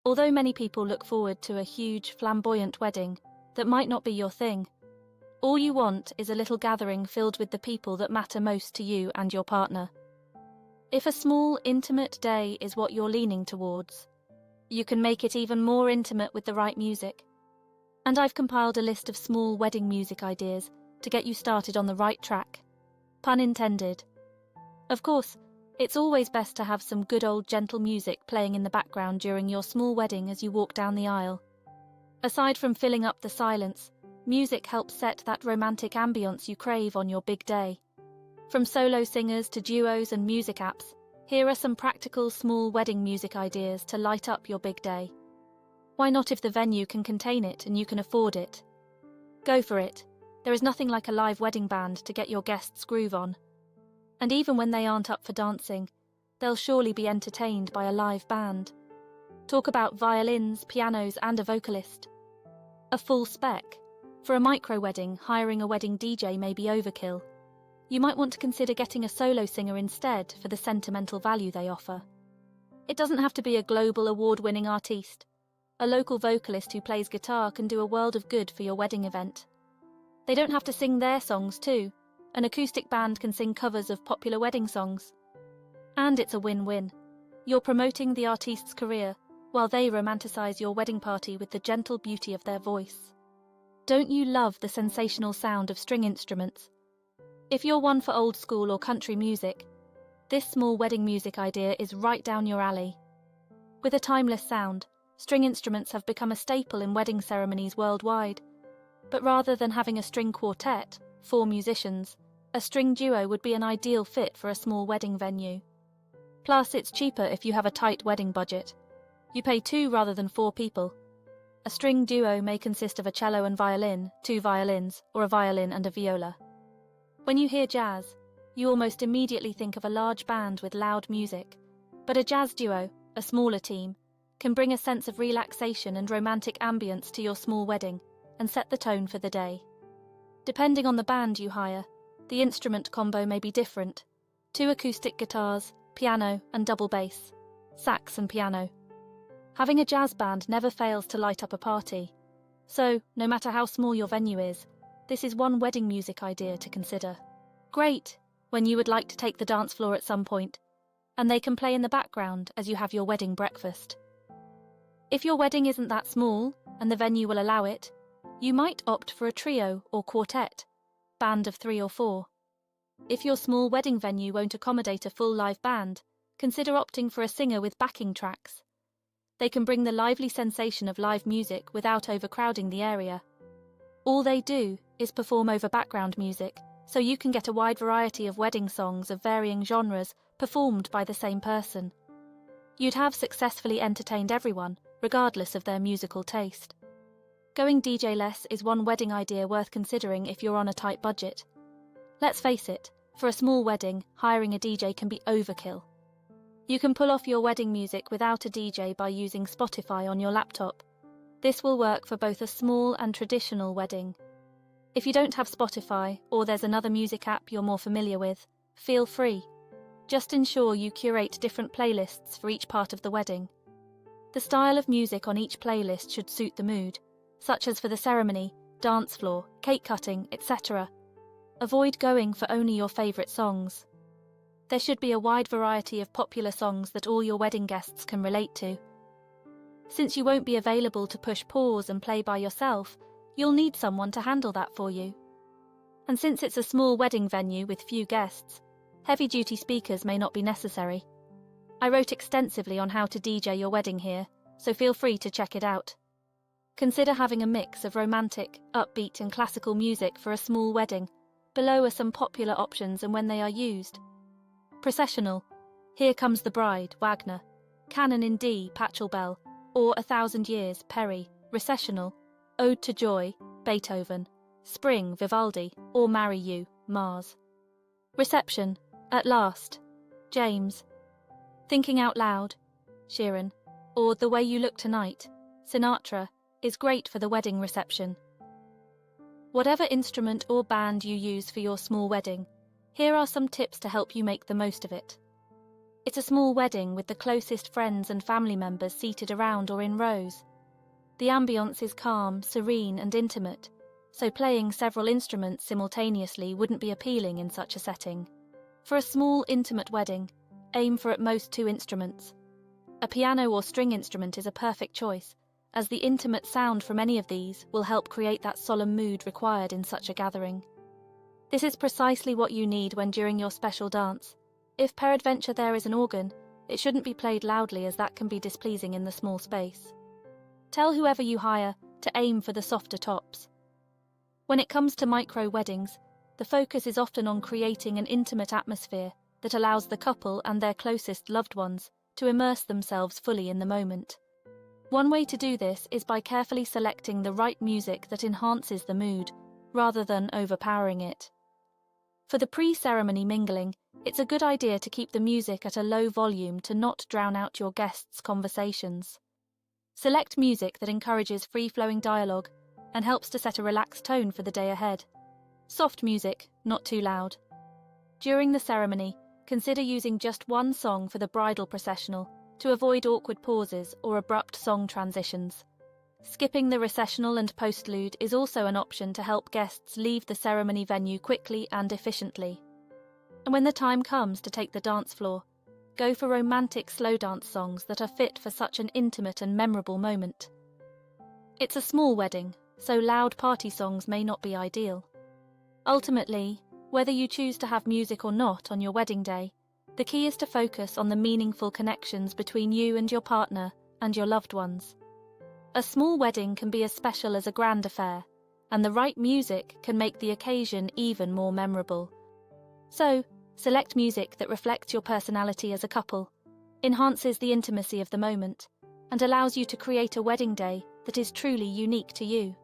Although many people look forward to a huge, flamboyant wedding, that might not be your thing. All you want is a little gathering filled with the people that matter most to you and your partner. If a small, intimate day is what you're leaning towards, you can make it even more intimate with the right music. And I've compiled a list of small wedding music ideas to get you started on the right track. Pun intended. Of course, it's always best to have some good old gentle music playing in the background during your small wedding as you walk down the aisle. Aside from filling up the silence, music helps set that romantic ambience you crave on your big day. From solo singers to duos and music apps, here are some practical small wedding music ideas to light up your big day. Why not if the venue can contain it and you can afford it? Go for it. There is nothing like a live wedding band to get your guests' groove on. And even when they aren't up for dancing, they'll surely be entertained by a live band. Talk about violins, pianos, and a vocalist. A full spec. For a micro-wedding, hiring a wedding DJ may be overkill. You might want to consider getting a solo singer instead for the sentimental value they offer. It doesn't have to be a global award-winning artiste. A local vocalist who plays guitar can do a world of good for your wedding event. They don't have to sing their songs too. An acoustic band can sing covers of popular wedding songs. And it's a win-win. You're promoting the artiste's career, while they romanticize your wedding party with the gentle beauty of their voice. Don't you love the sensational sound of string instruments? If you're one for old school or country music, this small wedding music idea is right down your alley. With a timeless sound, string instruments have become a staple in wedding ceremonies worldwide. But rather than having a string quartet, 4 musicians, a string duo would be an ideal fit for a small wedding venue. Plus, it's cheaper if you have a tight wedding budget. You pay 2 rather than 4 people. A string duo may consist of a cello and violin, 2 violins, or a violin and a viola. When you hear jazz, you almost immediately think of a large band with loud music. But a jazz duo, a smaller team, can bring a sense of relaxation and romantic ambience to your small wedding and set the tone for the day. Depending on the band you hire, the instrument combo may be different. 2 acoustic guitars, piano and double bass, sax and piano. Having a jazz band never fails to light up a party. So, no matter how small your venue is, this is one wedding music idea to consider. Great when you would like to take the dance floor at some point, and they can play in the background as you have your wedding breakfast. If your wedding isn't that small, and the venue will allow it, you might opt for a trio or quartet, band of 3 or 4. If your small wedding venue won't accommodate a full live band, consider opting for a singer with backing tracks. They can bring the lively sensation of live music without overcrowding the area. All they do is perform over background music, so you can get a wide variety of wedding songs of varying genres performed by the same person. You'd have successfully entertained everyone, regardless of their musical taste. Going DJ-less is one wedding idea worth considering if you're on a tight budget. Let's face it, for a small wedding, hiring a DJ can be overkill. You can pull off your wedding music without a DJ by using Spotify on your laptop. This will work for both a small and traditional wedding. If you don't have Spotify, or there's another music app you're more familiar with, feel free. Just ensure you curate different playlists for each part of the wedding. The style of music on each playlist should suit the mood, such as for the ceremony, dance floor, cake cutting, etc. Avoid going for only your favourite songs. There should be a wide variety of popular songs that all your wedding guests can relate to. Since you won't be available to push pause and play by yourself, you'll need someone to handle that for you. And since it's a small wedding venue with few guests, heavy-duty speakers may not be necessary. I wrote extensively on how to DJ your wedding here, so feel free to check it out. Consider having a mix of romantic, upbeat and classical music for a small wedding. Below are some popular options and when they are used. Processional, Here Comes the Bride, Wagner. Canon in D, Pachelbel, or 1,000 Years, Perry. Recessional, Ode to Joy, Beethoven. Spring, Vivaldi, or Marry You, Mars. Reception, At Last, James. Thinking Out Loud, Sheeran, or The Way You Look Tonight, Sinatra, is great for the wedding reception. Whatever instrument or band you use for your small wedding, here are some tips to help you make the most of it. It's a small wedding with the closest friends and family members seated around or in rows. The ambience is calm, serene, and intimate, so playing several instruments simultaneously wouldn't be appealing in such a setting. For a small, intimate wedding, aim for at most 2 instruments. A piano or string instrument is a perfect choice, as the intimate sound from any of these will help create that solemn mood required in such a gathering. This is precisely what you need when during your special dance. If peradventure there is an organ, it shouldn't be played loudly, as that can be displeasing in the small space. Tell whoever you hire to aim for the softer tops. When it comes to micro-weddings, the focus is often on creating an intimate atmosphere that allows the couple and their closest loved ones to immerse themselves fully in the moment. One way to do this is by carefully selecting the right music that enhances the mood, rather than overpowering it. For the pre-ceremony mingling, it's a good idea to keep the music at a low volume to not drown out your guests' conversations. Select music that encourages free-flowing dialogue and helps to set a relaxed tone for the day ahead. Soft music, not too loud. During the ceremony, consider using just one song for the bridal processional to avoid awkward pauses or abrupt song transitions. Skipping the recessional and postlude is also an option to help guests leave the ceremony venue quickly and efficiently. And when the time comes to take the dance floor, go for romantic slow dance songs that are fit for such an intimate and memorable moment. It's a small wedding, so loud party songs may not be ideal. Ultimately, whether you choose to have music or not on your wedding day, the key is to focus on the meaningful connections between you and your partner and your loved ones. A small wedding can be as special as a grand affair, and the right music can make the occasion even more memorable. So, select music that reflects your personality as a couple, enhances the intimacy of the moment, and allows you to create a wedding day that is truly unique to you.